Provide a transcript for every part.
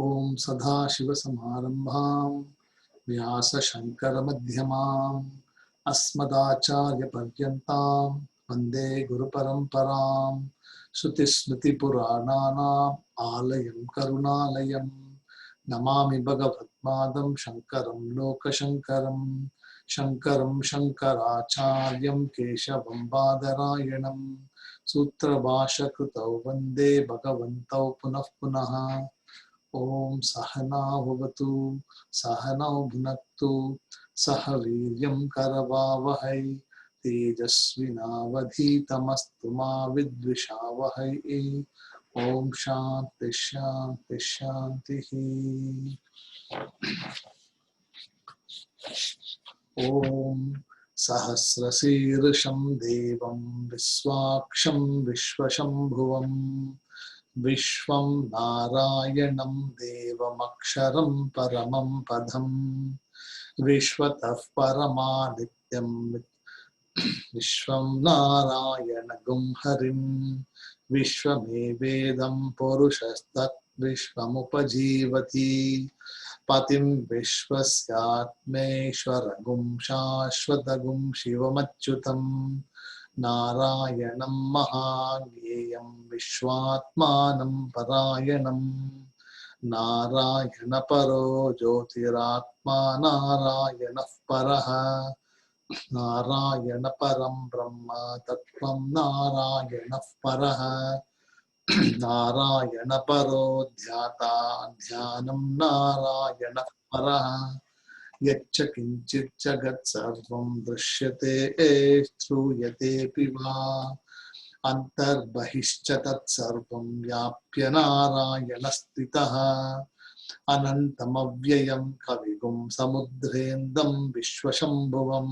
ओम सदाशिवसमारम्भां व्यासशङ्करमध्यमाम् अस्मदाचार्यपर्यन्तां वन्दे गुरुपरम्परां श्रुतिस्मृतिपुराणानाम् आलयं करुणालयं नमामि भगवत्पादं शङ्करं लोकशङ्करं शङ्करं शङ्कराचार्यं केशवं बादरायणं सूत्रभाष्यकृतौ वन्दे भगवन्तौ पुनः पुनः। ओम सहना भवतु सहनौ भुनक्तु सह वीर्यं करवावहै तेजस्विनावधीतमस्तु मा विद्विषावहै। ओम शांति शांति शांति। ओम सहस्रशीर्षं देवं विश्वाक्षं विश्वशंभुवं विश्वं नारायणं देवमक्षरं परमं पदं विश्वतः परमादित्यं विश्वं नारायणगुं हरिं विश्वमेवेदं पुरुषस्तत् विश्वमुपजीवति पतिं विश्वस्यात्मेश्वरगुं शाश्वतगुं शिवमच्युतं नारायणं महाज्ञेयं विश्वात्मानं परायणं नारायणपरो ज्योतिरात्मा नारायणः परः नारायणपरं ब्रह्म तत्त्वं नारायणः परः नारायणपरो ध्याता ध्यानं नारायणः परः यच्च किञ्चित् जगत् सर्वं दृश्यते श्रूयतेऽपि वा अन्तर्बहिश्च तत्सर्वं व्याप्य नारायणस्थितः अनन्तमव्ययं कविगुं समुद्रेन्दं विश्वशम्भुवं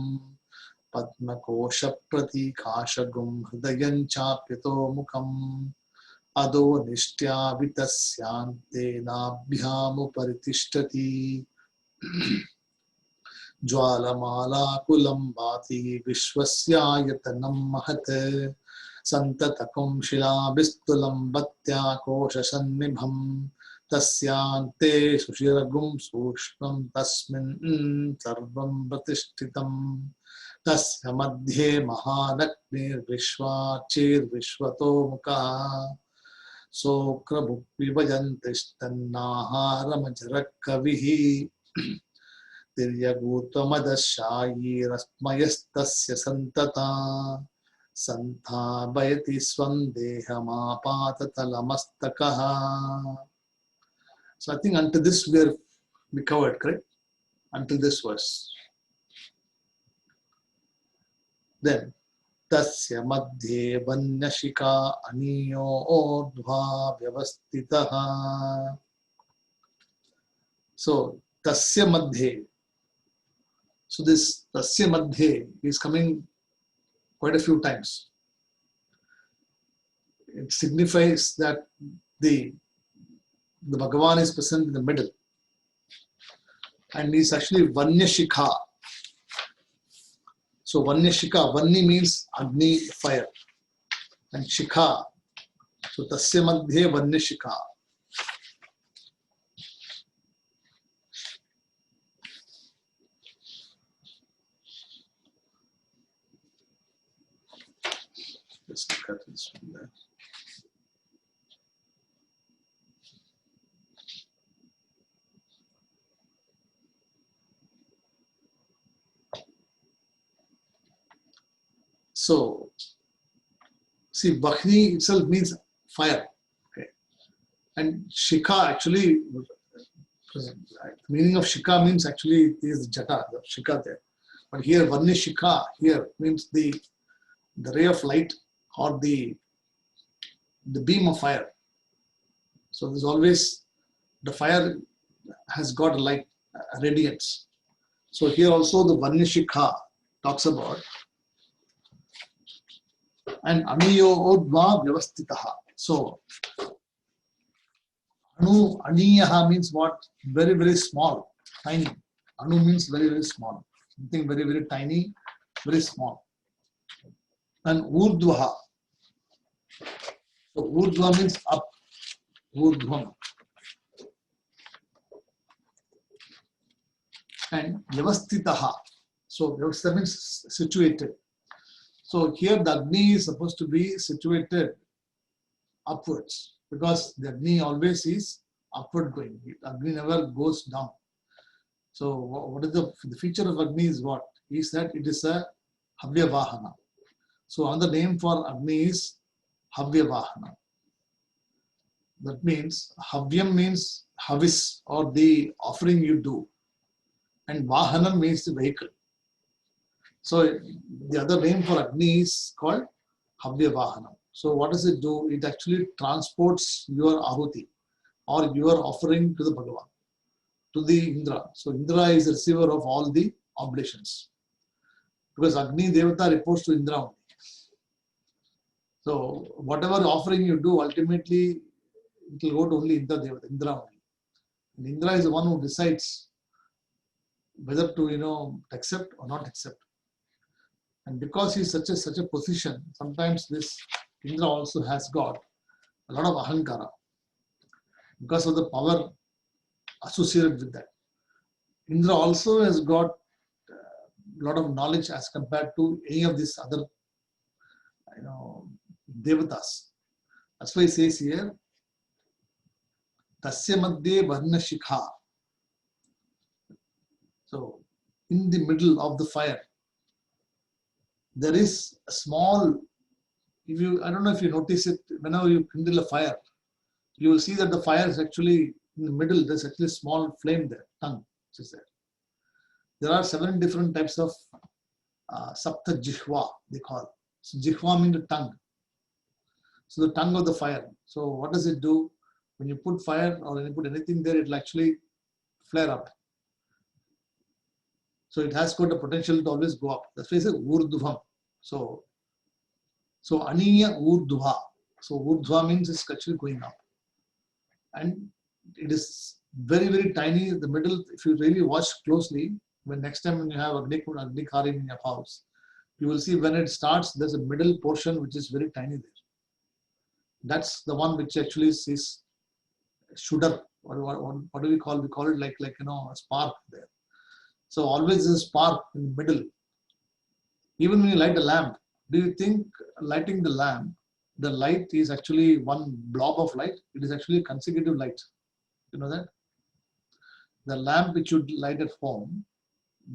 पद्मकोशप्रतीकाशगुं हृदयं चाप्यतोमुखम् अदो निष्ट्यावितस्यान्तेनाभ्यामुपरितिष्ठति ज्वालमालाकुलं भाति विश्वस्यायतनं महत् सन्ततकं शिलाभिस्तुलं भत्याकोशसन्निभं तस्यान्ते सुषिरगुं सूक्ष्मं तस्मिन् सर्वं प्रतिष्ठितं तस्य मध्ये महालक्ष्मीर्विश्वाचिर्विश्वतोमुखः सोऽक्रमुक्विभजन्तिस्तन्नाहारमजरः कविः तिर्यगूत्वमदशायीरस्मयस्तस्य सन्तता सन्तापयति स्वं देहमापाततलमस्तकः. So I think until this we covered, correct? Until this verse. Then tasya madhye vanyashika aniyo ordhva vyavastitaha. So tasya madhye. So this tasya madhye is coming quite a few times. It signifies that the Bhagavan is present in the middle, and he's actually Vanyashikha. So Vanyashikha, Vanni means Agni, fire, and Shikha. So Tasya Madhye Vanyashikha. Let's look at this one there. So, see, Bhakni itself means fire, okay, and Shikha actually, the meaning of Shikha means actually is Jata, the Shikha there. But here, Vanni Shikha here means the ray of light or the beam of fire. So there's always, the fire has got a light, a radiance. So here also the Vanni Shikha talks about. And aniyo odva vyavastitaha. So anu, aniyaha means what? Very, very small, tiny. Anu means very, very small. Something very, very tiny, very small. And urdhvaha. So urdhva means up. Urdhvam. and Vyavastitaha. So Vyavastita means situated. So here the Agni is supposed to be situated upwards because the Agni always is upward going. Agni never goes down. So what is the feature of Agni is what? Is that it is a Havyavahana. So another name for Agni is Havyavahana. That means Havyam means Havis or the offering you do. And Vahanam means the vehicle. So the other name for Agni is called Havyavahanam. So what does it do? It actually transports your Ahuti or your offering to the Bhagavan, to the Indra. So Indra is the receiver of all the oblations. Because Agni Devata reports to Indra only. So whatever offering you do, ultimately it will go to only Indra Devata, Indra only. And Indra is the one who decides whether to accept or not accept. And because he is such a position, sometimes this Indra also has got a lot of ahankara because of the power associated with that. Indra also has got a lot of knowledge as compared to any of these other devatas. That's why he says here, Tasya madhye varna shikha. So in the middle of the fire, there is a small, I don't know if you notice it, whenever you kindle a fire, you will see that the fire is actually in the middle, there's actually a small flame there, tongue, which is there. There are 7 different types of sapta jihva, they call. So jihva means the tongue. So the tongue of the fire. So what does it do? When you put fire or when you put anything there, it will actually flare up. So it has got the potential to always go up. That's why it says urdhvam. So aniya urdhva. So urdhva means it's actually going up. And it is very, very tiny in the middle. If you really watch closely, when next time when you have Agnikharim in your house, you will see when it starts, there's a middle portion which is very tiny there. That's the one which actually is shudder. What do we call? We call it like a spark there. So always there's a spark in the middle. Even when you light a lamp, do you think lighting the lamp, the light is actually one blob of light? It is actually consecutive light. You know that? The lamp which you light at home,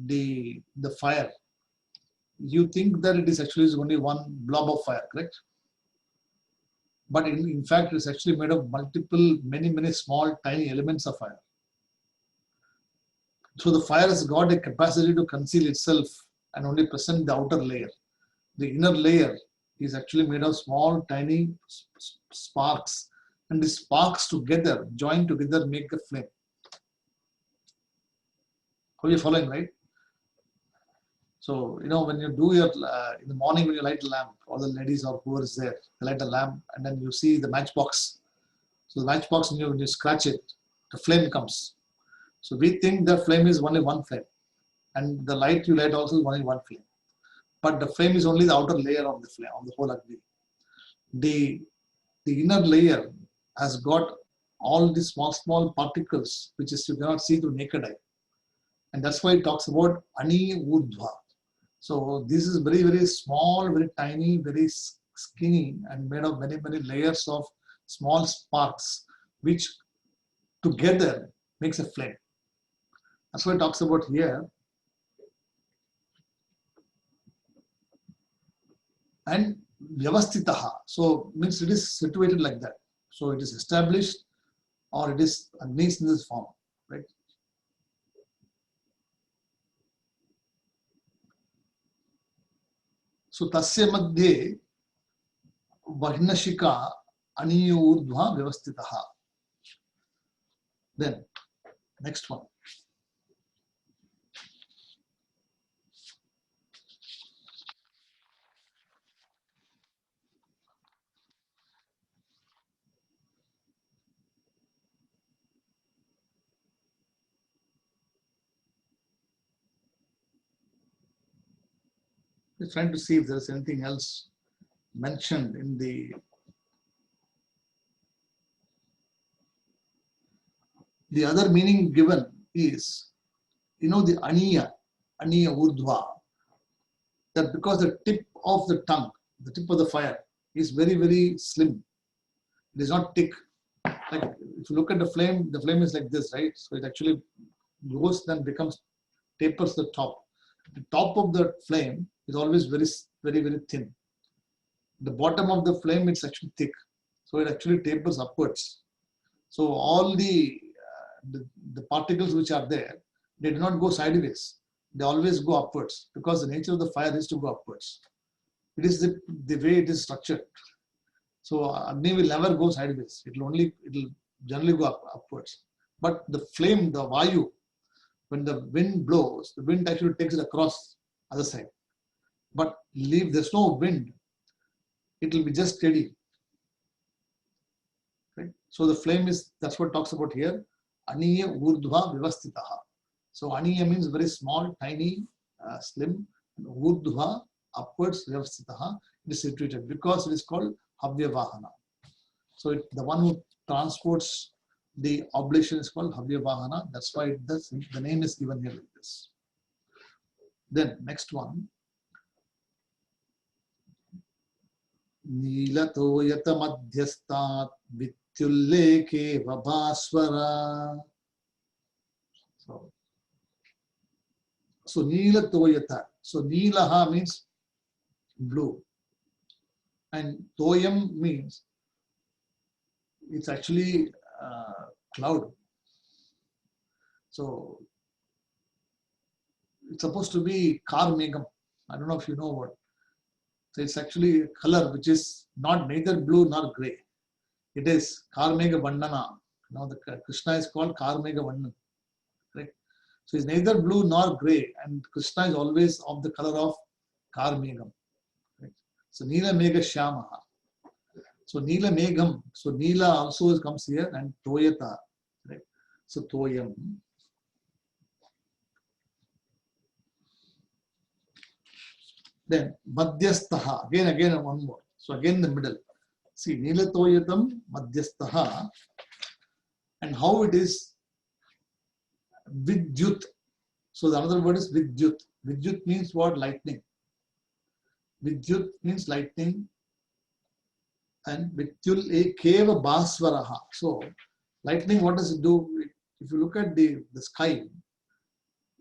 the fire, you think that it is actually only one blob of fire, correct? But in fact, it's actually made of multiple, many small, tiny elements of fire. So the fire has got a capacity to conceal itself and only present the outer layer. The inner layer is actually made of small, tiny sparks. And the sparks together, joined together, make a flame. Are you following, right? So, when you do your, in the morning when you light a lamp, all the ladies or whoever is there, they light a lamp and then you see the matchbox. So the matchbox, when you scratch it, the flame comes. So we think the flame is only one flame. And the light you light also is only one flame. But the flame is only the outer layer of the flame, of the whole Agni. The inner layer has got all these small particles, which is you cannot see through naked eye. And that's why it talks about Ani Urdhva. So this is very, very small, very tiny, very skinny and made of many layers of small sparks, which together makes a flame. That's what it talks about here. And Vyavastitaha. So means it is situated like that. So it is established or it is Agni in this form, right? So tasya madhye varnashika aniya urdhva vyavastitaha. Then next one. We're trying to see if there is anything else mentioned in the other meaning given is you know the aniya urdhva, that because the tip of the tongue, the tip of the fire is very, very slim. It is not thick. Like if you look at the flame is like this, right? So it actually goes, then becomes tapers the top. The top of the flame is always very, very, very thin. The bottom of the flame is actually thick. So it actually tapers upwards. So all the particles which are there, they do not go sideways. They always go upwards because the nature of the fire is to go upwards. It is the way it is structured. So Agni will never go sideways. It'll generally go upwards. But the flame, the Vayu, when the wind blows, the wind actually takes it across other side. But there's no wind, it will be just steady. Right? So the flame is, that's what it talks about here. Aniya urdhva vivastitaha. So aniya means very small, tiny, slim. Urdhva, upwards, vivastitaha. It is situated because it is called Havya Vahana. So the one who transports the oblation is called Havya Vahana. That's why the name is given here like this. Then next one. Neelatoyata madhyastat vityulleke vabhaswara. So Neelatoyata. So Neelaha means blue. And Toyam means it's actually cloud. So it's supposed to be Karmegam. I don't know if you know what. So it's actually a color which is neither blue nor grey. It is Karmega Vandana. Now the Krishna is called Karmega Vandan. Right? So it's neither blue nor grey, and Krishna is always of the color of Karmegam. Right? So Neela Mega Shyamaha. So Neela Megam. So Neela also comes here, and Toyata. Right? So Toyam. Then Madhyastaha. Again one more. So again the middle. See, Neelatoyatam Madhyastaha. And how it is Vidyut. So the another word is Vidyut. Vidyut means what? Lightning. Vidyut means lightning. And Vityul Ekeva Baswaraha. So lightning, what does it do? If you look at the sky,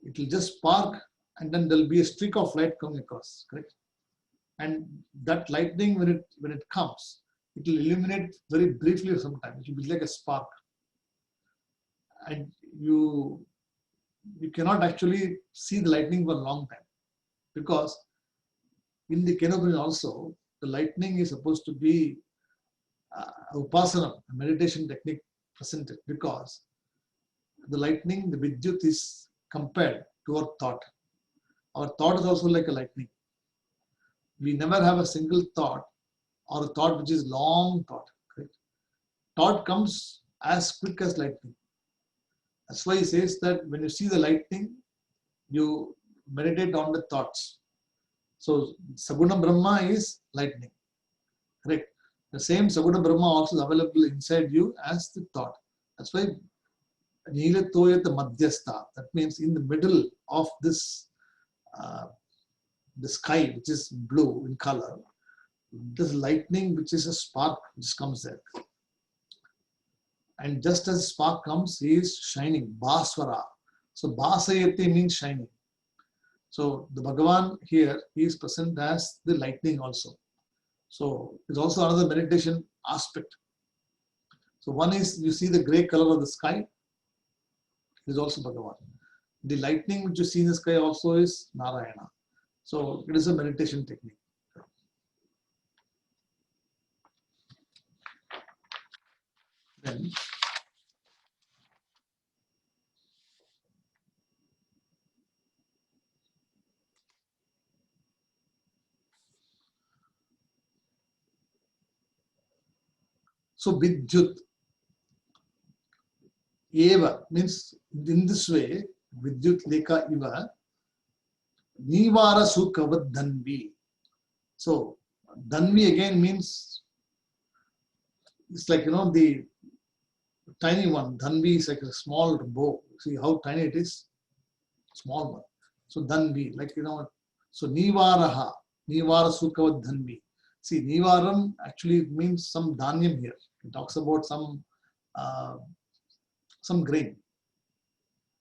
it will just spark and then there will be a streak of light coming across, correct? And that lightning, when it comes, it will illuminate very briefly sometimes. It will be like a spark. And you cannot actually see the lightning for a long time, because in the Kenobi also, the lightning is supposed to be upasana, a meditation technique presented, because the lightning, the vidyut, is compared to our thought. Our thought is also like a lightning. We never have a single thought or a thought which is long thought. Correct? Thought comes as quick as lightning. That's why he says that when you see the lightning, you meditate on the thoughts. So Saguna Brahma is lightning. Correct? The same Saguna Brahma also is available inside you as the thought. That's why Neelatoyata Madhyastha. That means in the middle of this the sky, which is blue in color, this lightning, which is a spark, just comes there. And just as spark comes, he is shining. Baswara. So Basayati means shining. So the Bhagavan here, he is present as the lightning also. So it's also another meditation aspect. So one is you see the grey color of the sky, is also Bhagavan. The lightning which you see in the sky also is Narayana. So it is a meditation technique. Then so Vidyut Eva means in this way, Vidyut Leka Iva Nivara Sukavad Dhanvi. So Dhanvi again means it's like, the tiny one. Dhanvi is like a small bow. See how tiny it is? small one. So Dhanvi, like so Nivaraha, Nivara Sukavad Dhanvi. See, Nivaram actually means some dhanyam here. It talks about some grain.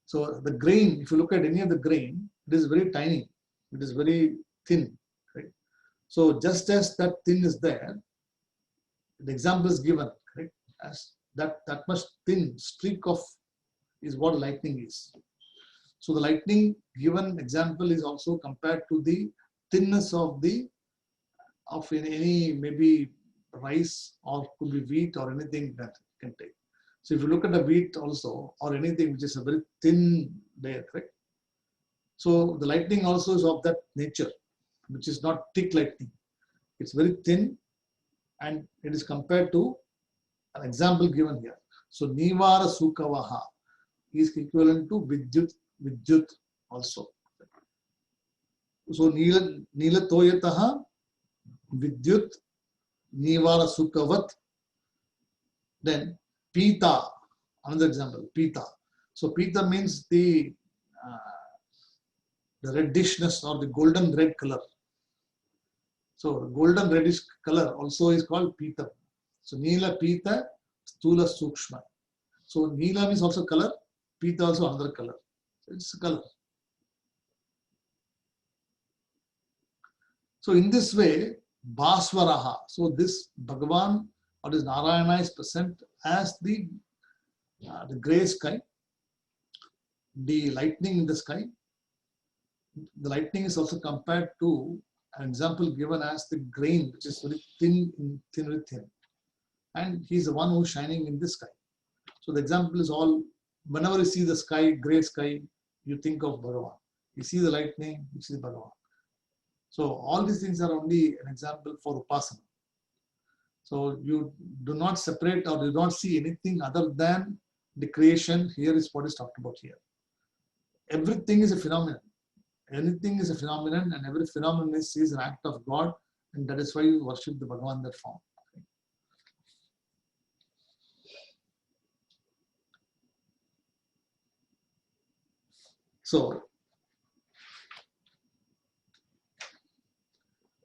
So the grain, if you look at any of the grain, it is very tiny. It is very thin. Right? So just as that thin is there, the example is given, correct? As that much thin streak of is what lightning is. So the lightning given example is also compared to the thinness of any maybe rice or could be wheat or anything that can take. So if you look at the wheat also or anything which is a very thin layer, correct? So the lightning also is of that nature, which is not thick lightning. It's very thin and it is compared to an example given here. So Nivara Sukavaha is equivalent to Vidyut also. So Nila Toyataha Vidyut Nivara Sukavat. Then Pita, another example, Pita. So Pita means the reddishness or the golden red color. So golden reddish color also is called Pita. So Nila Pita Stula Sukshma. So Nila means also color, Pita also another color. So it's a color. So in this way, Bhaswaraha. So this Bhagavan or this Narayana is present as the grey sky, the lightning in the sky. The lightning is also compared to an example given as the grain, which is very thin. And he's the one who's shining in the sky. So the example is all, whenever you see the sky, grey sky, you think of Bhagavan. You see the lightning, you see Bhagavan. So all these things are only an example for Upasana. So you do not separate or you don't see anything other than the creation. Here is what is talked about here. Everything is a phenomenon. Anything is a phenomenon and every phenomenon is an act of God, and that is why you worship the Bhagavan that form. So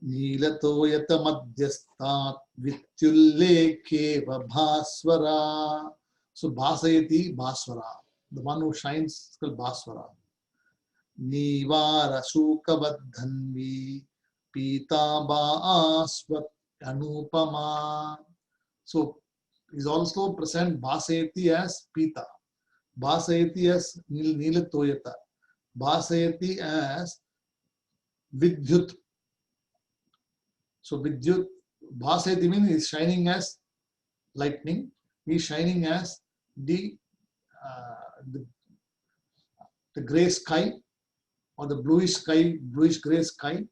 Nilatoyata Madhyastat Vityullekeva Bhaswara. So Bhasayati Bhaswara. The one who shines is called Bhaswara. Nivara Sukavadhanvi Pita Bhasvat Anupama. So is also present Bhasayati as Pita, Bhasayati as Nilatoyata, Bhasayati as Vidyut. So Vidyut, Bhasayati means is shining as lightning, he is shining as the grey sky or the bluish sky, bluish grey sky.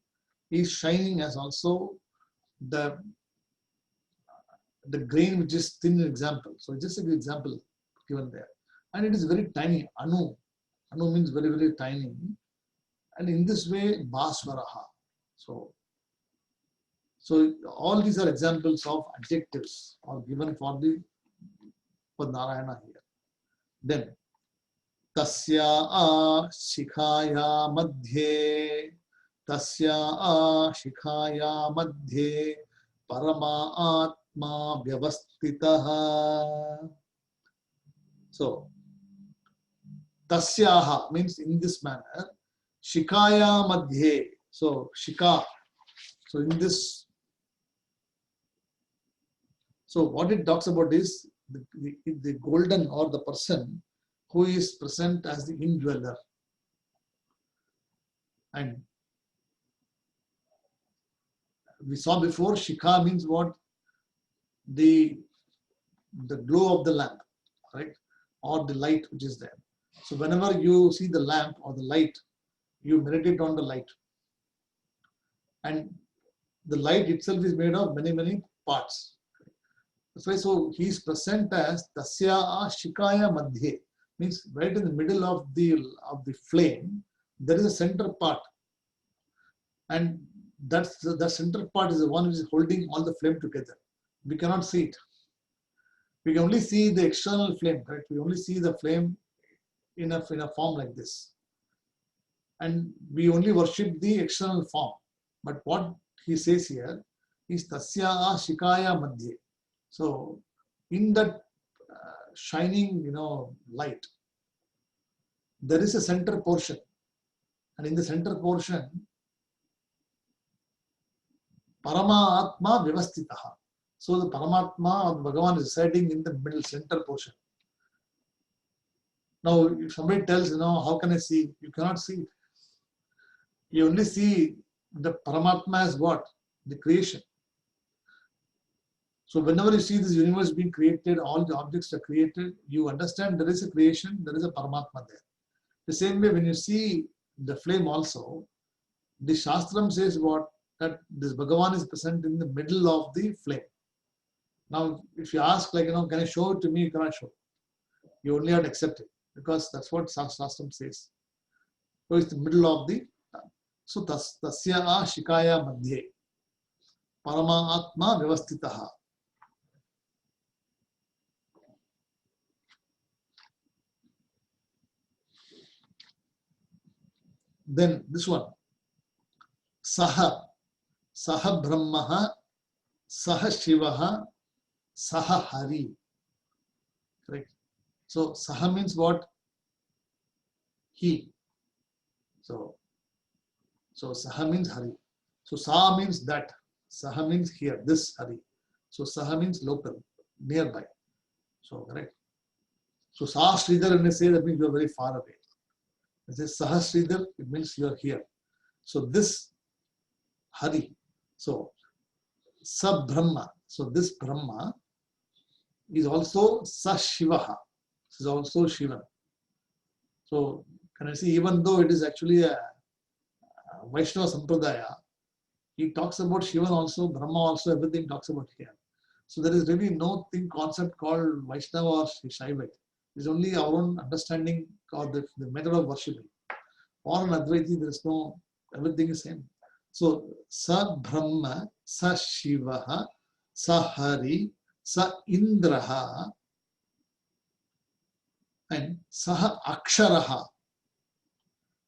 He is shining as also the grain which is thin example. So just an example given there. And it is very tiny, Anu. Anu means very, very tiny. And in this way, Bhaswaraha. So all these are examples of adjectives are given for Narayana here. Then Tasya Shikhaya Madhye Parama Atma Vyavastitaha. So Tasyaha means in this manner. Shikaya Madhye. So Shika. So in this. So what it talks about is the golden or the person who is present as the indweller. And we saw before, Shikha means what? The glow of the lamp, right? Or the light which is there. So whenever you see the lamp or the light, you meditate on the light. And the light itself is made of many, many parts. That's why so he is present as Tasya Shikaya Madhye, means right in the middle of the flame, there is a center part. And the center part is the one which is holding all the flame together. We cannot see it. We can only see the external flame, right? We only see the flame in a form like this. and we only worship the external form. But what he says here is tasya shikaya madhye. So in that shining, light, there is a center portion, and in the center portion, Parama Atma Vyavastitaha. So the Paramatma or Bhagavan is residing in the middle center portion. Now, if somebody tells, how can I see? You cannot see it. You only see the Paramatma as what? The creation. So whenever you see this universe being created, all the objects are created, you understand there is a creation, there is a Paramatma there. The same way when you see the flame also, the Shastram says what? That this Bhagavan is present in the middle of the flame. Now, if you ask, can I show it to me? You cannot show. You only have to accept it, because that's what Shastram says. So it's the middle of the. So tasya shikaya madhye parama atma vyavastitaha. Then this one, saha brahmaha, saha shivaha, saha hari. Correct. So saha means what? He. So saha means hari. So saha means that. Saha means here, this hari. So saha means local, nearby. So correct. So saha Sridhar, when I say, that means you are very far away. It says saha Sridhar, it means you are here. So this hari. So sa Brahma. So this Brahma is also sa Shivaha. This is also Shiva. So can I see, even though it is actually a Vaishnava Sampradaya, he talks about Shiva also, Brahma also, everything talks about here. So there is really no concept called Vaishnava or Shaivite. It's only our own understanding or the method of worshipping. For an Advaiti, there is no, everything is same. So sa Brahma, sa Shivaha, sa Hari, sa Indraha, and saha Aksharaha.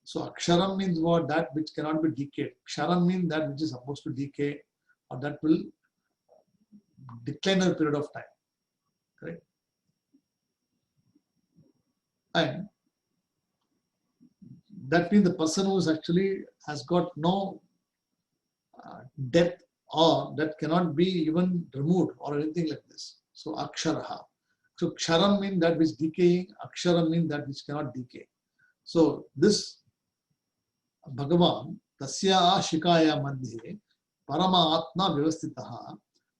So Aksharam means what? That which cannot be decayed. Ksharam means that which is supposed to decay, or that will decline over a period of time. Correct? And that means the person who is actually has got no death, or that cannot be even removed or anything like this. So Aksharaha. So Ksharam means that which is decaying, Aksharam means that which cannot decay. So this Bhagavan, tasya shikaya madhye parama atma vyavastitaha,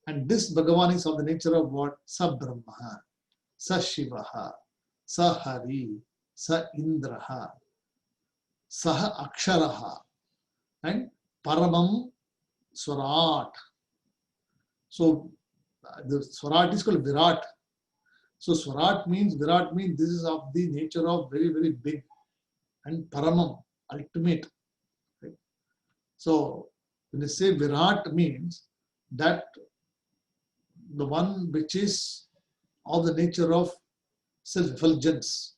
and this Bhagavan is of the nature of what? Sa Brahma, sa Shivaha, sa Hari, sa Indraha, saha Aksharaha, and Paramam Swarat. So the Swarat is called Virat. So Swarat means, Virat means this is of the nature of very, very big, and Paramam, ultimate. Right? So when you say Virat, means that the one which is of the nature of self-effulgence,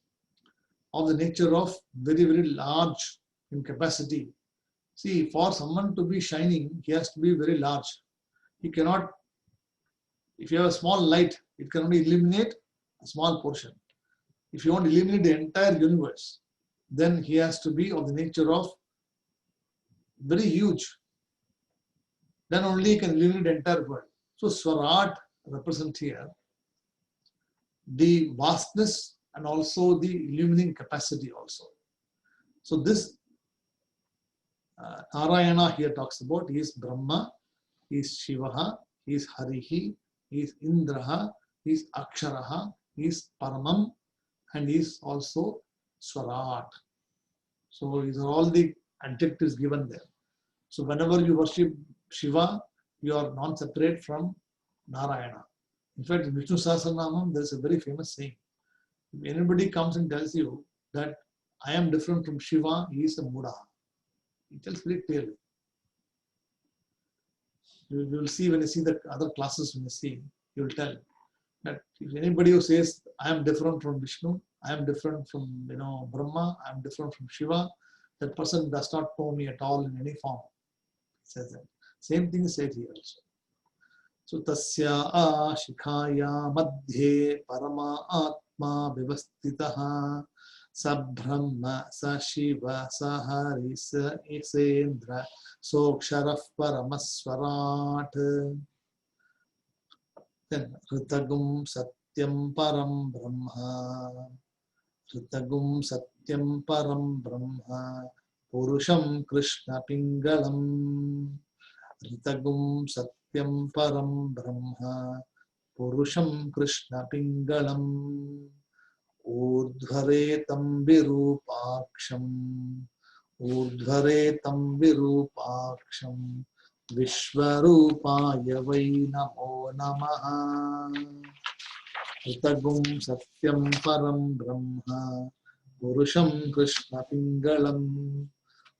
of the nature of very, very large in capacity. See, for someone to be shining, he has to be very large. He cannot, if you have a small light, it can only illuminate a small portion. If you want to illuminate the entire universe, then he has to be of the nature of very huge. Then only he can illuminate the entire world. So Swarat represents here the vastness and also the illuminating capacity also. So this Narayana here talks about, he is Brahma, he is Shivaha, he is Harihi, he is Indraha, he is Aksharaha, he is Paramam, and he is also Swarat. So these are all the adjectives given there. So whenever you worship Shiva, you are non-separate from Narayana. In fact, in Vishnu Sahasranamam, there is a very famous saying. If anybody comes and tells you that I am different from Shiva, he is a Muda. He tells very clearly. You will see when you see the other classes, when you see, you will tell that if anybody who says I am different from Vishnu, I am different from Brahma, I am different from Shiva, that person does not know me at all in any form. It says that. Same thing is said here also. So tasya shikhaya madhye parama atma vivastitaha sa brahma sa shiva sa hari sa isendra sokshara paramaswarat. Then ritagum satyam param brahma. Ritagum satyam param brahma purusham krishna pingalam. Ritagum satyam param brahma purusham krishna pingalam. Urdhvaretam virupaksham. Urdhvaretam virupaksham. Vishvarupaya vai namo namaha. Ritagum satyam param brahma purusham krishna pingalam.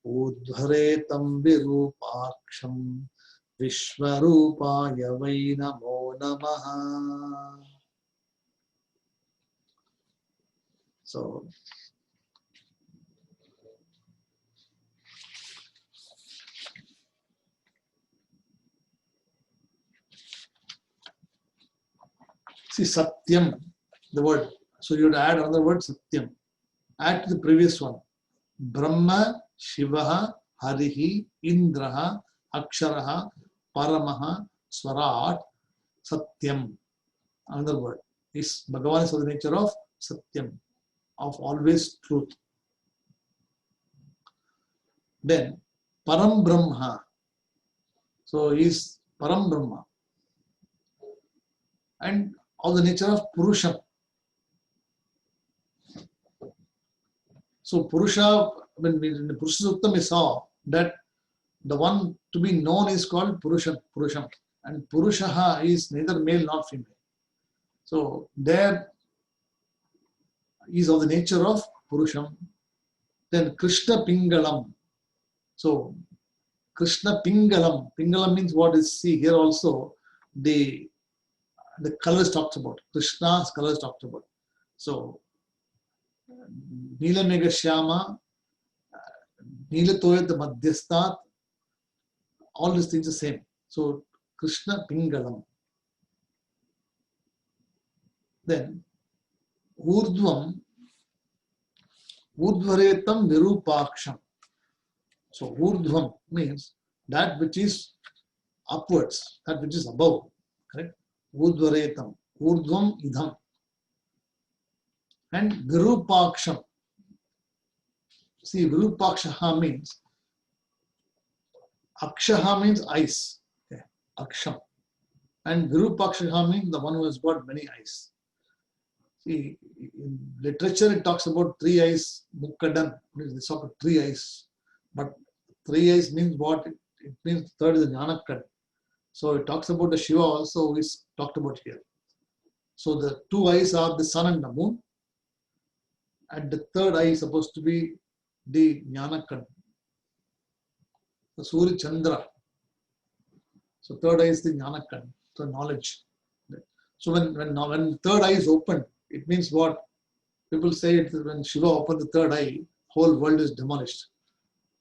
Udhvaretam virupaksham Vishvarupaya vai namo namaha. So, see Satyam, the word. So you have to add another word, Satyam. Add to the previous one. Brahma, Shivaha, Harihi, Indraha, Aksharaha, Paramaha, Swarat, Satyam. Another word. Is Bhagavan is of the nature of Satyam, of always truth. Then Param Brahma. So he is Param Brahma. And of the nature of Purusha. So Purusha, when in the Purusha Sukta we saw that the one to be known is called Purusham. And Purushaha is neither male nor female. So there is of the nature of Purusham. Then Krishna Pingalam. So Krishna Pingalam. Pingalam means what is, see here also the colors talked about. Krishna's colors talked about. So Nila Mega Shyama, Nila Toyat Madhyastat, all these things are same. So Krishna Pingalam. Then Urdhvam, Urdhvaretam Virupaksham. So Urdhvam means that which is upwards, that which is above. Correct? Urdhvaretam, Urdhvam Idham. And Virupaksham. See, Virupakshaha means, Akshaha means eyes. Okay. Aksham. And Virupakshaha means the one who has got many eyes. See, in literature it talks about 3 eyes, Mukkadan, they talk about 3 eyes. But 3 eyes means what? It means third is the Jnanakkad. So it talks about the Shiva also is talked about here. So the 2 eyes are the sun and the moon. And the third eye is supposed to be the Jnanakkad. The Surya Chandra. So third eye is the Jnanakkad, so knowledge. So when third eye is opened, it means what? People say it when Shiva opened the third eye, whole world is demolished.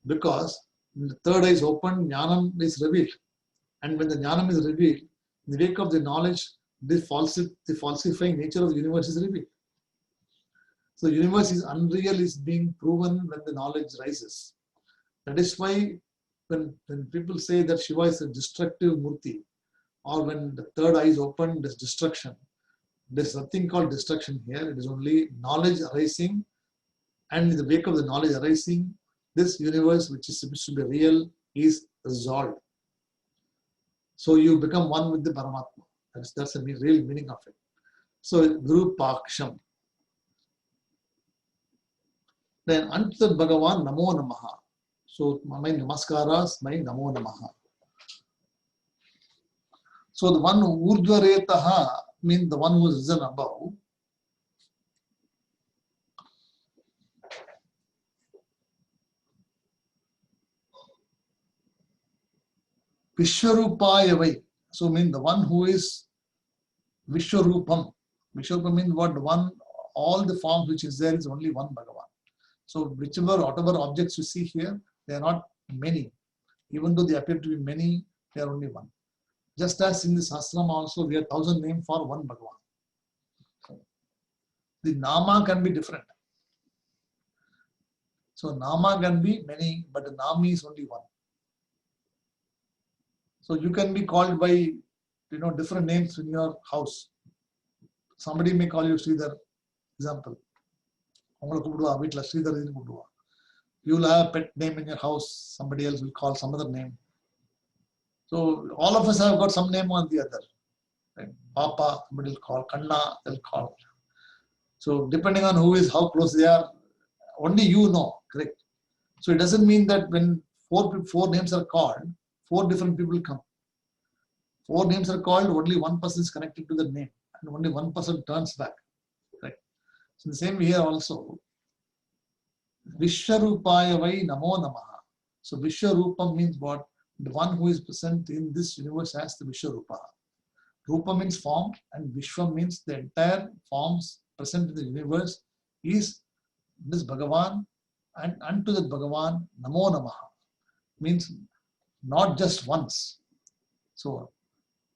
Because when the third eye is opened, Jnanam is revealed. And when the Jnanam is revealed, in the wake of the knowledge, the falsifying nature of the universe is revealed. So the universe is unreal is being proven when the knowledge rises. That is why when people say that Shiva is a destructive murti, or when the third eye is opened, there's destruction. There's nothing called destruction here. It is only knowledge arising, and in the wake of the knowledge arising, this universe, which is supposed to be real, is resolved. So you become one with the Paramatma. That's the real meaning of it. So Virupaksham. Then Anta Bhagavan Namo Namaha. So my namaskaras, my Namo Namaha. So the one Urdhvaretaha means the one who is risen above. Vishwarupaya vai. So mean the one who is Vishwarupam. Vishwarupam means what? The one, all the forms which is there is only one Bhagavan. So whatever objects you see here, they are not many. Even though they appear to be many, they are only one. Just as in the Sahasranama also, we have 1,000 names for one Bhagavan. So the Nama can be different. So Nama can be many, but the Nami is only one. So you can be called by different names in your house. Somebody may call you Sridhar, example. You will have a pet name in your house, somebody else will call some other name. So all of us have got some name or the other. Right? Papa, somebody will call, Kanna, they'll call. So depending on how close they are, only you know, correct? So it doesn't mean that when four names are called, 4 different people come. 4 names are called, only one person is connected to the name, and only one person turns back. Right? So the same here also. Vishwarupaya vai namo namaha. So Vishwarupa means what? The one who is present in this universe as the Vishwarupa. Rupa means form, and Vishwa means the entire forms present in the universe is this Bhagavan, and unto that Bhagavan namo namaha means not just once. So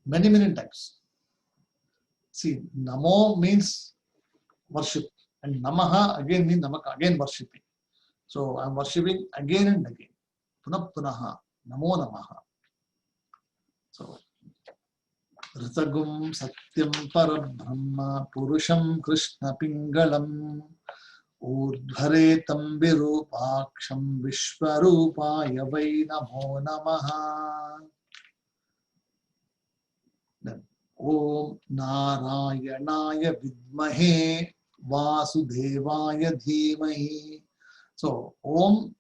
many times. See, namo means worship, and namaha again means namaka, again worshipping. So I am worshipping again and again. Punah punaha, namo namaha. So Ritagum Satyam Parabrahma Purusham Krishna Pingalam Urdhvaretam Virupaksham Vishwarupaya vai namo namaha. Then Om Narayanaya Vidmahe Vasudevaya Dhimahi. So Om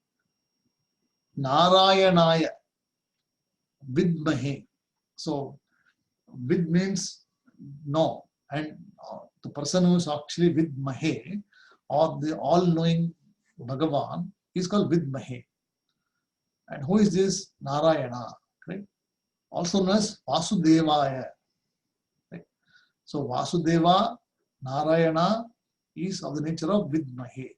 Narayanaya Vidmahe. So Vid means no, and the person who is actually Vidmahe, or the all-knowing Bhagavan, is called Vidmahe. And who is this? Narayana, right? Also known as Vasudevaya. Right? So Vasudeva, Narayana is of the nature of Vidmahe.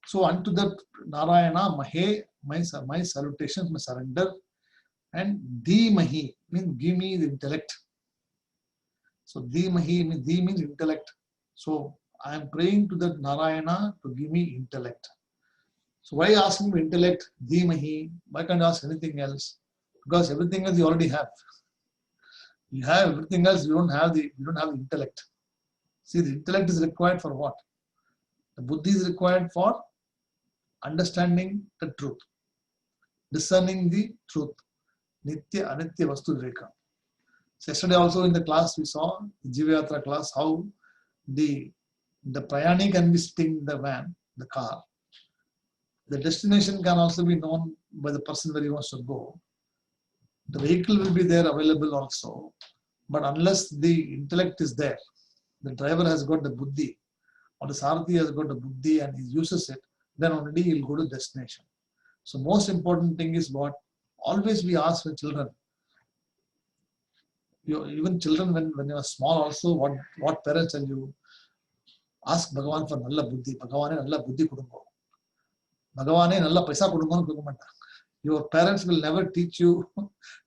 So unto that Narayana, Mahe, my salutations, my surrender. And Dhimahi means give me the intellect. So Dhimahi means Dhi means intellect. So I am praying to that Narayana to give me intellect. So why asking for intellect? Dhimahi. Why can't I ask anything else? Because everything else you already have. You have everything else. You don't have the intellect. See, the intellect is required for what? The buddhi is required for understanding the truth, discerning the truth. Nitya Anitya Vastu Viveka. So yesterday also in the class we saw, the Jivayatra class, how the prayani can be sitting in the van, the car. The destination can also be known by the person where he wants to go. The vehicle will be there available also. But unless the intellect is there, the driver has got the buddhi, or the Sarathi has got the buddhi and he uses it, then only he will go to destination. So most important thing is what? Always we ask for children. Even children when you are small also, what parents tell you? Ask Bhagavan for nalla buddhi. Bhagavane nalla buddhi kudungo. Bhagavane nalla paisa kudungo kudumanta. Your parents will never teach you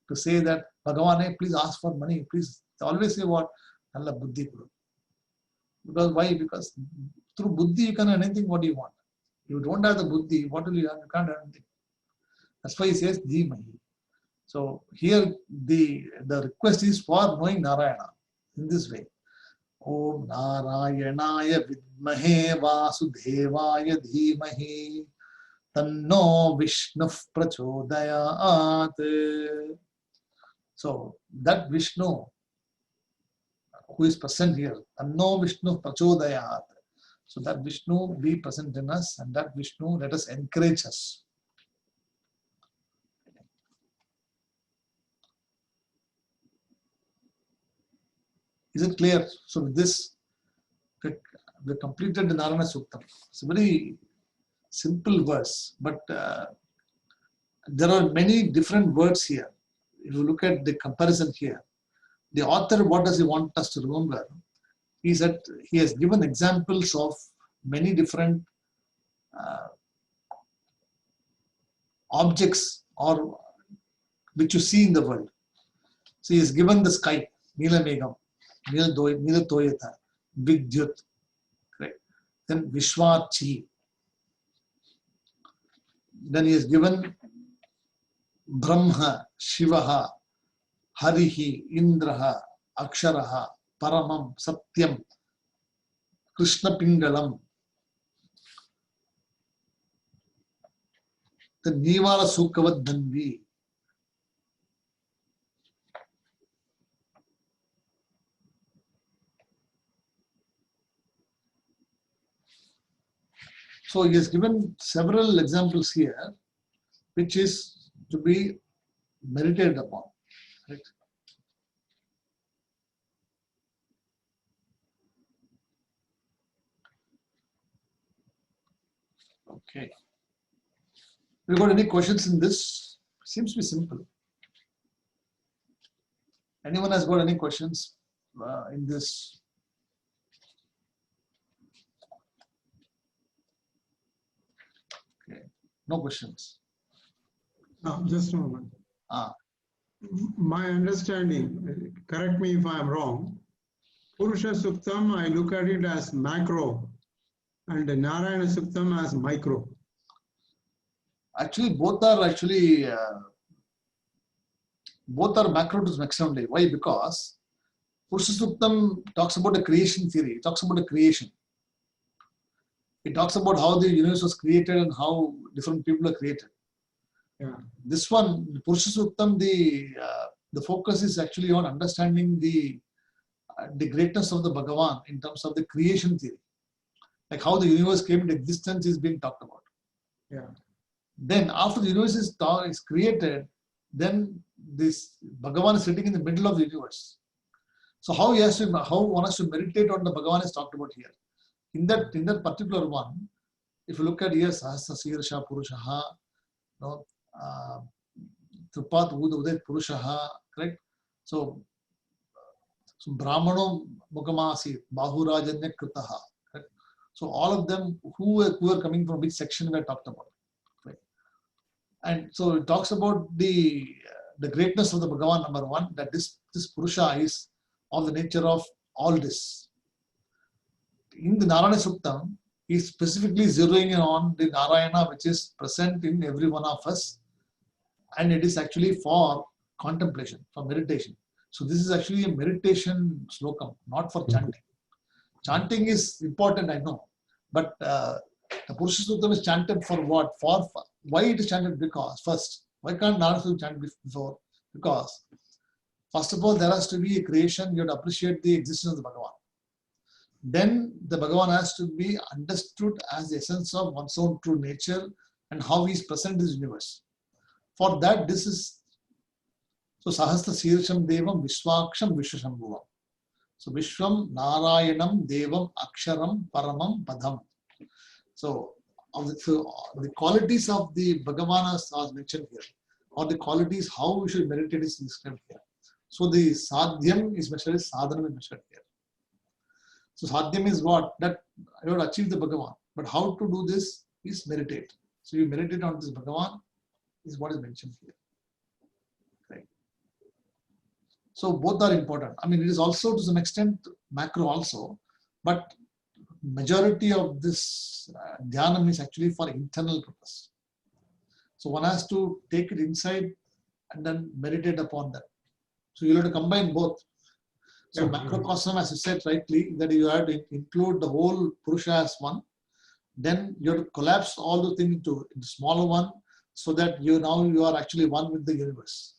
to say that Bhagavane, please ask for money. Please always say what? Nalla buddhi kudungo. Because why? Because through buddhi you can have anything what you want. If you don't have the buddhi, what will you have? You can't have anything. That's why he says Dhimahi. So here the request is for knowing Narayana in this way. Om Narayanaya Vidmahe Vasudevaya Dhimahi Tanno Vishnu Prachodayat. So that Vishnu who is present here, Tanno Vishnu Prachodayat. So that Vishnu be present in us, and that Vishnu let us encourage us. Is it clear? So with this, we completed the Narayana Suktam. It's a very simple verse, but there are many different words here. If you look at the comparison here, the author, what does he want us to remember? Is that he has given examples of many different objects or which you see in the world. So he is given the sky, Nila Megam, Nila Toyata, Vidyut, correct? Then Vishwachi. Then he is given Brahma, Shivaha, Harihi, Indraha, Aksharaha, Paramam, Satyam, Krishna Pingalam. The Nivala Sukavad Dhanvi. So he has given several examples here, which is to be meditated upon. Right? Okay. You got any questions in this? Seems to be simple. Anyone has got any questions in this? Okay. No questions. No, just a moment. Ah. My understanding, correct me if I'm wrong, Purusha Suktam, I look at it as macro and Narayana Suktam as micro. Actually, both are macro to maximum day. Why? Because Purusha Suktam talks about the creation theory. It talks about the creation. It talks about how the universe was created and how different people are created. Yeah. This one, Purusha Suktam, the focus is actually on understanding the greatness of the Bhagavan in terms of the creation theory. Like how the universe came into existence is being talked about. Yeah. Then after the universe is created, then this Bhagavan is sitting in the middle of the universe. So how one has to meditate on the Bhagavan is talked about here. In that particular one, if you look at here, Sahasra Sirsha Purushaha, Tripat Uday Purushaha, correct? So Brahmano Mukamasi, Bahurajanya Kritaha. Correct? So all of them who are coming from which section were talked about. Right? And so it talks about the greatness of the Bhagavan, number one, that this Purusha is of the nature of all this. In the Narayana Suktam, he is specifically zeroing in on the Narayana which is present in every one of us, and it is actually for contemplation, for meditation. So this is actually a meditation slokam, not for chanting. Chanting is important, I know, but the Purusha Suktam is chanted for what? For why it is chanted? Because first, why can't Narayana Suktam chant before? Because first of all, there has to be a creation. You have to appreciate the existence of the Bhagavan. Then the Bhagavan has to be understood as the essence of one's own true nature and how he is present in this universe. For that, this is so Sahasra Sirsham Devam Vishwaksham Vishwashambhuvam. So Vishwam Narayanam Devam Aksharam Paramam Padam. So the qualities of the Bhagavan are mentioned here, or the qualities how we should meditate is described here. So the Sadhyam is measured as Sadhanam is measured here. So Sadhyam is what? That you have to achieve the Bhagavan. But how to do this is meditate. So you meditate on this Bhagavan is what is mentioned here. Right. So both are important. I mean, it is also to some extent macro also, but majority of this dhyanam is actually for internal purpose. So one has to take it inside and then meditate upon that. So you have to combine both. So macrocosm, as you said rightly, that you have to include the whole Purusha as one. Then you have to collapse all the things into smaller one, so that you are actually one with the universe.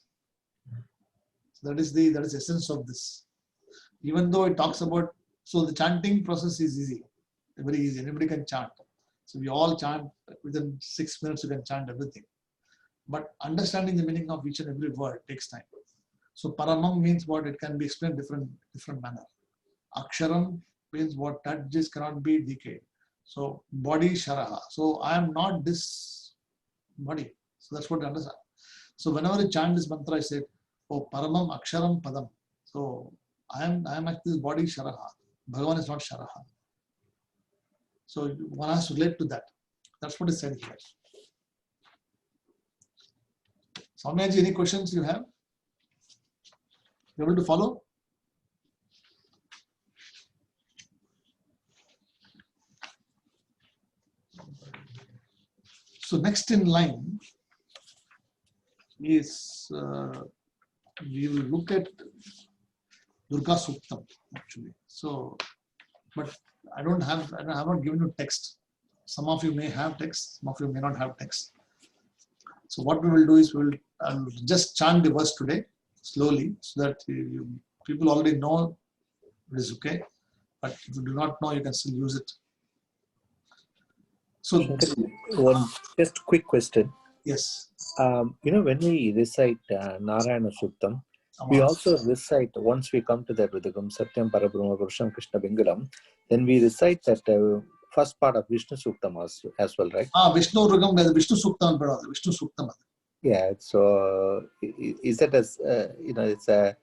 So that is the essence of this. Even though it talks about, so the chanting process is easy, very easy. Anybody can chant. So we all chant within 6 minutes. You can chant everything. But understanding the meaning of each and every word takes time. So Paramam means what? It can be explained different manner. Aksharam means what? That just cannot be decayed. So body Sharaha. So I am not this body. So that's what you understand. So whenever I chant this mantra, I say, oh Paramam Aksharam Padam. So I am actually this body Sharaha. Bhagavan is not Sharaha. So one has to relate to that. That's what is said here. Soumyaji, any questions you have? You able to follow? So next in line is we will look at Durga Suktam actually. So, but I have not given you text. Some of you may have text, some of you may not have text. So what we will do is I'll just chant the verse today slowly so that people already know it is okay. But if you do not know, you can still use it. So one just quick question. Yes. When we recite Narayana Suktam, we also recite, once we come to that Vidagam Satyam Parabrahma Purusham Krishna Bingalam, then we recite that first part of Vishnu Suktam as well, right? Vishnu Rugam, Vishnu Suktam, Vishnu Suktam. Yeah, so is that as, it's a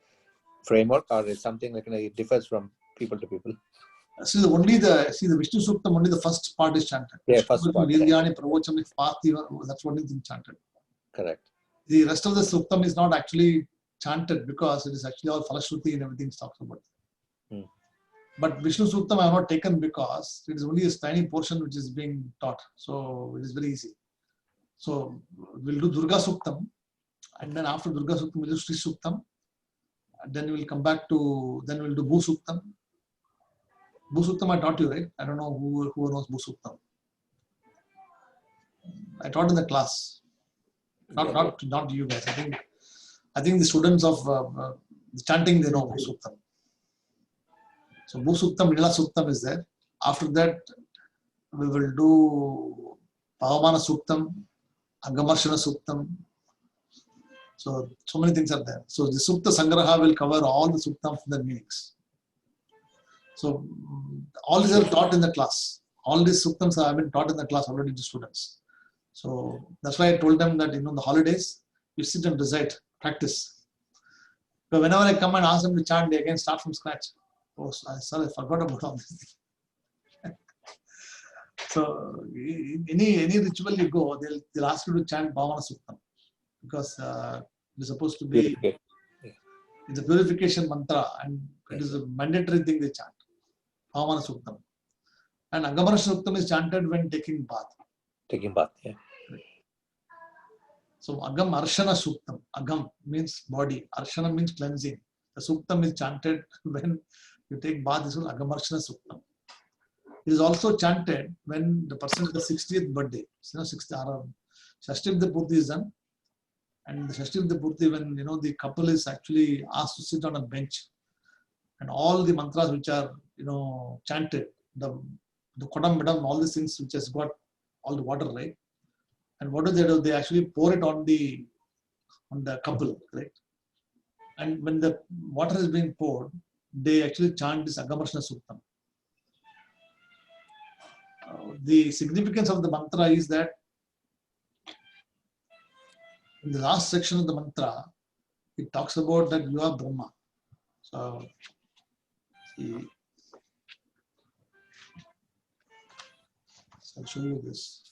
framework or is something like, it differs from people to people? See the Vishnu Suktam, only the first part is chanted. Yeah, first part. That's what is chanted. Correct. The rest of the Suktam is not actually chanted because it is actually all Falashruti and everything talks about. But Vishnu Suktam I have not taken because it is only a tiny portion which is being taught. So it is very easy. So we'll do Durga Suktam, and then after Durga Suktam we'll do Sri Suktam. And then we'll come back to, then we'll do Bhu Suktam. Bhu Suktam I taught you, right? I don't know who knows Bhu Suktam. I taught in the class. Not you guys. I think the students of the chanting, they know Bhu Suktam. So Bhu Suktam, Lila Suktam is there. After that, we will do Pavamana Suktam, Agamarshana Suktam. So many things are there. So the Sukta Sangraha will cover all the Suktams and their meanings. So all these are taught in the class. All these Suktams have been taught in the class already to students. So that's why I told them that the holidays, you sit and recite, practice. But whenever I come and ask them to chant, they again start from scratch. Oh, sorry, I forgot about all this. So any ritual you go, they'll ask you to chant Bhavana Suktam because it's supposed to be it's a purification mantra and it is a mandatory thing they chant. Bhavana Suktam. And Agamarshana Suktam is chanted when taking bath. Taking bath, yeah. So Agam Arshana Suktam. Agam means body. Arshana means cleansing. The Suktam is chanted when you take bath. This is Agam Arshana Suktam. It is also chanted when the person is the 60th birthday. Shashtivdha Purti is done. And the Shashtivdha Purti, when the couple is actually asked to sit on a bench, and all the mantras which are chanted, the Kodam Madam, all these things which has got all the water, right? And what do? They actually pour it on the couple, right? And when the water is being poured, they actually chant this Agamarshana Suktam. The significance of the mantra is that in the last section of the mantra, it talks about that you are Brahma. So, I'll show you this.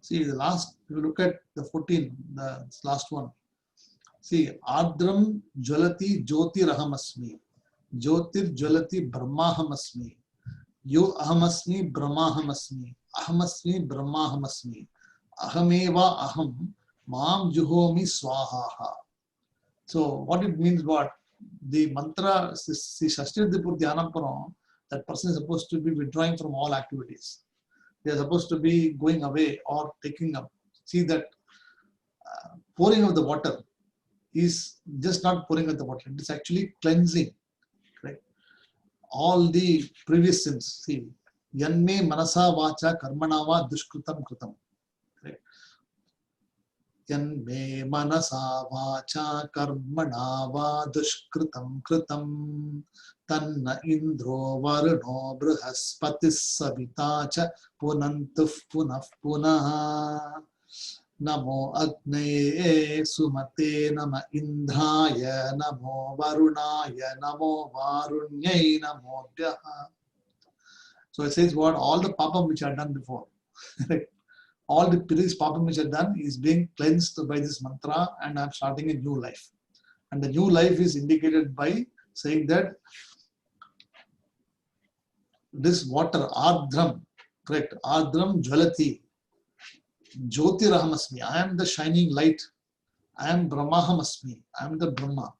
See the last, if you look at the 14, the last one. See, Adram Jwalati Jyoti Rahamasmi. Jyotir Jwalati Brahmahamasmi. Yo Ahamasmi Brahmahamasmi. Ahamasmi Brahmahamasmi. Ahameva Aham Maam Juhomi Swahaha. So what it means, what? The mantra, see Shashtivdha Purti Dhyanam, that person is supposed to be withdrawing from all activities. They are supposed to be going away or taking up. See that pouring of the water is just not pouring of the water. It is actually cleansing, right? All the previous sins. See, Yanme Manasa Vacha Karmanava Dushkrutam Krutam. Right? यन्मे मनसा वाचा कर्मणा वा दुष्कृतं कृतं तन्न इन्द्रो वरुणो बृहस्पतिः सविता च पुनन्तुः पुनः पुनः नमो अग्नये सुमते नम इन्द्राय नमो वरुणाय नमो वारुण्यै नमोऽभ्यः. So it says what all the papam which are done before, all the previous papam which are done is being cleansed by this mantra, and I'm starting a new life. And the new life is indicated by saying that this water, ardram, correct, ardram jvalati, jyotirahamasmi, I am the shining light, I am brahmahamasmi, I am the Brahma.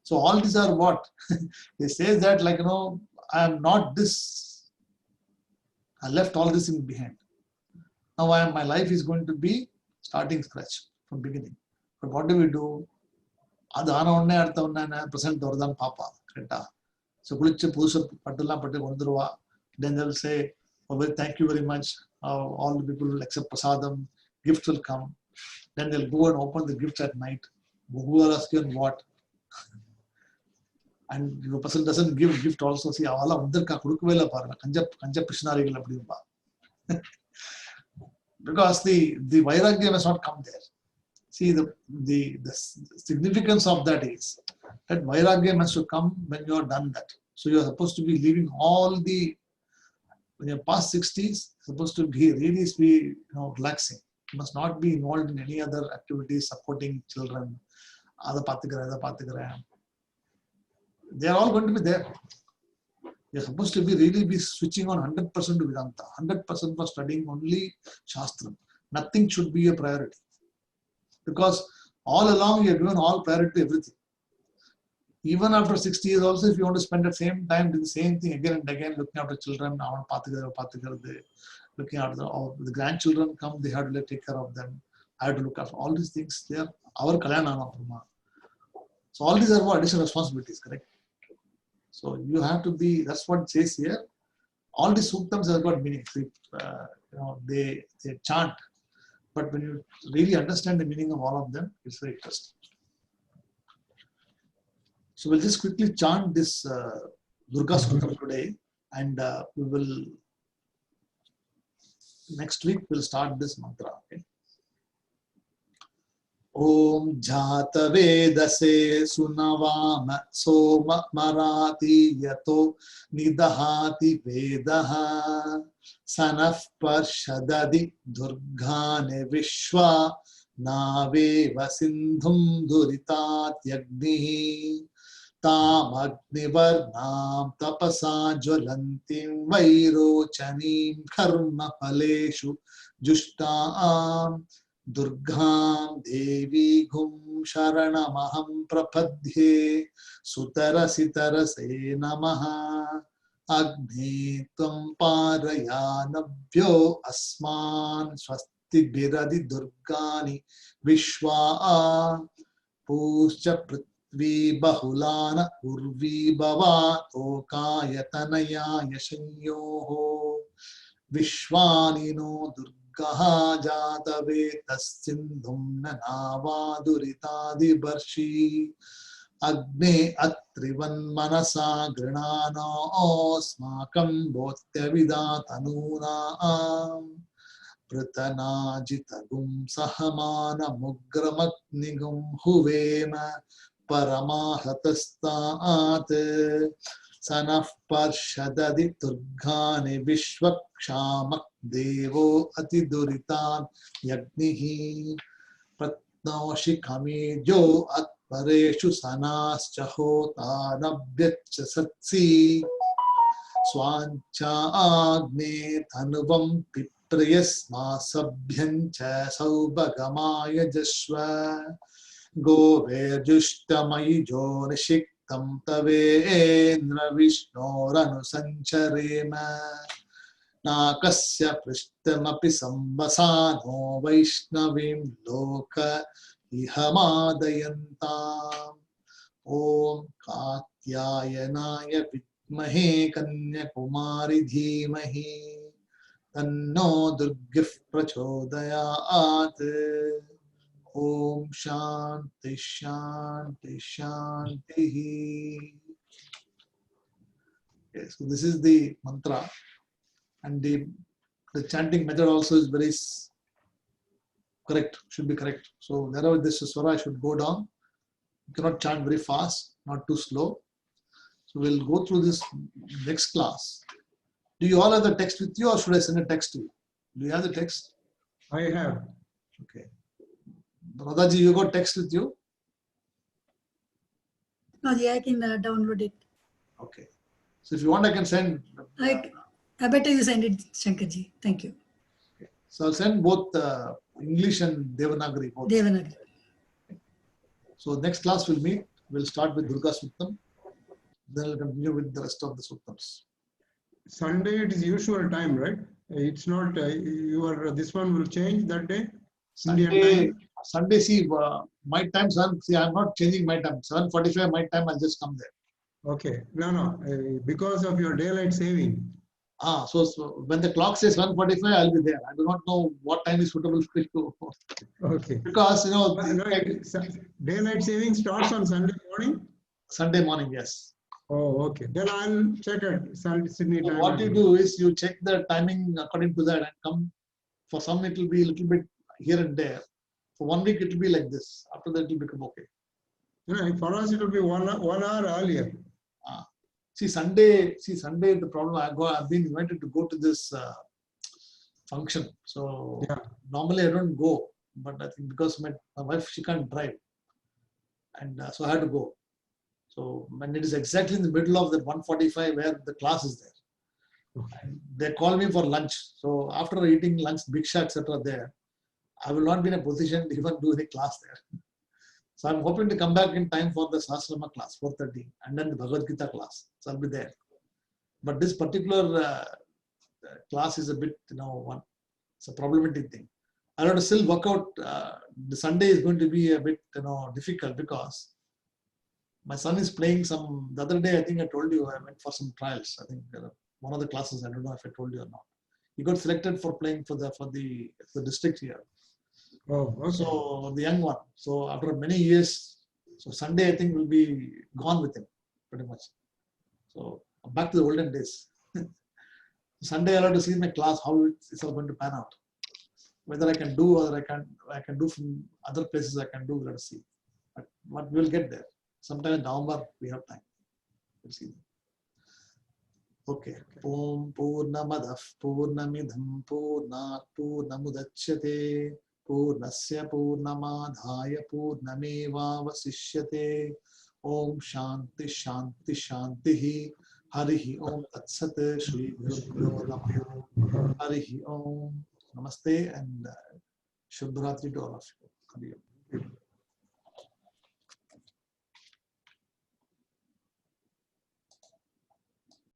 So all these are what? They say that like, I am not this, I left all this in behind. Now my life is going to be starting scratch from beginning. But what do we do? Present papa. So then they'll say, oh, well, thank you very much. All the people will accept prasadam, gifts will come. Then they'll go and open the gifts at night. Who are asking what? And if a person doesn't give gift also, see, because the vairagya must not come there. See, the significance of that is that vairagya must come when you are done that. So you are supposed to be leaving all the, when you're past 60s, supposed to be really be relaxing. You must not be involved in any other activities, supporting children, other patigara. They are all going to be there. You're supposed to be really be switching on 100% to Vedanta, 100% for studying only Shastram. Nothing should be a priority. Because all along you are given all priority to everything. Even after 60 years also, if you want to spend the same time doing the same thing again and again, looking after children, looking after the grandchildren come, they have to take care of them. I have to look after all these things. They are our Kalyanana. So all these are what additional responsibilities, correct? So you have to be, that's what it says here. All these suktams have got meaning. They chant. But when you really understand the meaning of all of them, it's very interesting. So we'll just quickly chant this Durga Sutram today, and we will, next week we'll start this mantra. Okay? Om Jata Vedase Sunavam Soma Marati Yato Nidahati Vedaha Sanaf Parshadadi Durgane Vishwa Nave Vasindhum Duritat Yagni Tam Agnivarnam Tapasa Jwalantim Vairochanim Karma Paleshu Jushtaam Durgam Devi Gum Sharanamaham Prapadhye Sutarasitarase Namaha Agni Tvam Parayanabhyo Asman Swasti Biradi Durgani Vishwa Puscha Prithvi Bahulana Urvi Bhava Tokayatanaya Yashanyoho Vishwanino Durgani Kaha Jatave Tassindhum Nanava Duritadi Barshi Agne Atrivan Manasa Grinano Osmakam Bhotya Vidatanuna Pratana Jitagum Sahamana Mugramaknigum Huvema Paramahatastat Sanaf Parshadadi Turgani Vishwakshamak Devo Atiduritan Yagnihi Pratnoshikami Jo Atpareshu Sanas Chahota Nabhyatcha Satsi Swancha Agne Tanuvam Piprayasma Sabhyancha Saubhagamaya Jashva Gove Jushtamayi Jo Nishik Tam Tavendra Vishnoranu Sancharema Nakasya Prishtamapi Sambasano Vaishnavim Loka Ihamadayantam Om Katyayanaya Vidmahe Kanyakumari Dhimahi Tanno Durgif Prachodayat Om Shanti Shanti Shanti. Okay, so this is the mantra, and the chanting method also is very correct, should be correct. So wherever this swara should go down, you cannot chant very fast, not too slow. So we'll go through this next class. Do you all have the text with you, or should I send a text to you? Do you have the text? I have. Okay. Radhaji, you got text with you? No, yeah, I can download it. Okay. So if you want, I can send. I better you send it, Shankarji. Thank you. Okay. So I'll send both English and Devanagari. Both. Devanagari. So next class we'll meet. We'll start with Durga Suktam. Then we'll continue with the rest of the Suktams. Sunday it is usual time, right? It's not this one will change that day. Sunday, see, my time, see, I'm not changing my time. 7:45 my time, I'll just come there. Okay. No. Because of your daylight saving. So when the clock says 7:45, I'll be there. I do not know what time is suitable for you. Okay. Because, Daylight saving starts on Sunday morning? Sunday morning, yes. Oh, okay. Then I'll check it. Sydney So time. what you do is you check the timing according to that and come. For some, it will be a little bit here and there. For 1 week, it will be like this. After that, it will become okay. For us, it will be 1 hour earlier. See, Sunday, the problem, I've been invited to go to this function. So normally I don't go, but I think because my wife, she can't drive. And so I had to go. So when it is exactly in the middle of that 1:45 where the class is there. Okay. And they call me for lunch. So after eating lunch, Bhiksha, etc. there, I will not be in a position to even do any class there. So I'm hoping to come back in time for the Sahasrama class, 4:30, and then the Bhagavad Gita class. So I'll be there. But this particular class is a bit, it's a problematic thing. I have to still work out. The Sunday is going to be a bit, difficult because my son is playing the other day, I think I told you, I went for some trials. I think one of the classes, I don't know if I told you or not. He got selected for playing for the district here. Oh, okay. So the young one. So after many years, so Sunday I think will be gone with him pretty much. So back to the olden days. Sunday I'll have to see my class how it's all going to pan out. Whether I can do or I can do from other places I can do. Let us see. But we'll get there. Sometime in November we have time. We'll see. Okay. Om Purnamadah Purnamidham Purnat Purnamudachyate Purnasya Purnamadhaya Purnamevavasishyate. Om Shanti Shanti Shanti Harihi Om Tatsat Shri Gurubhyo Namaha Harihi Om. Namaste and Shubhratri to all of you.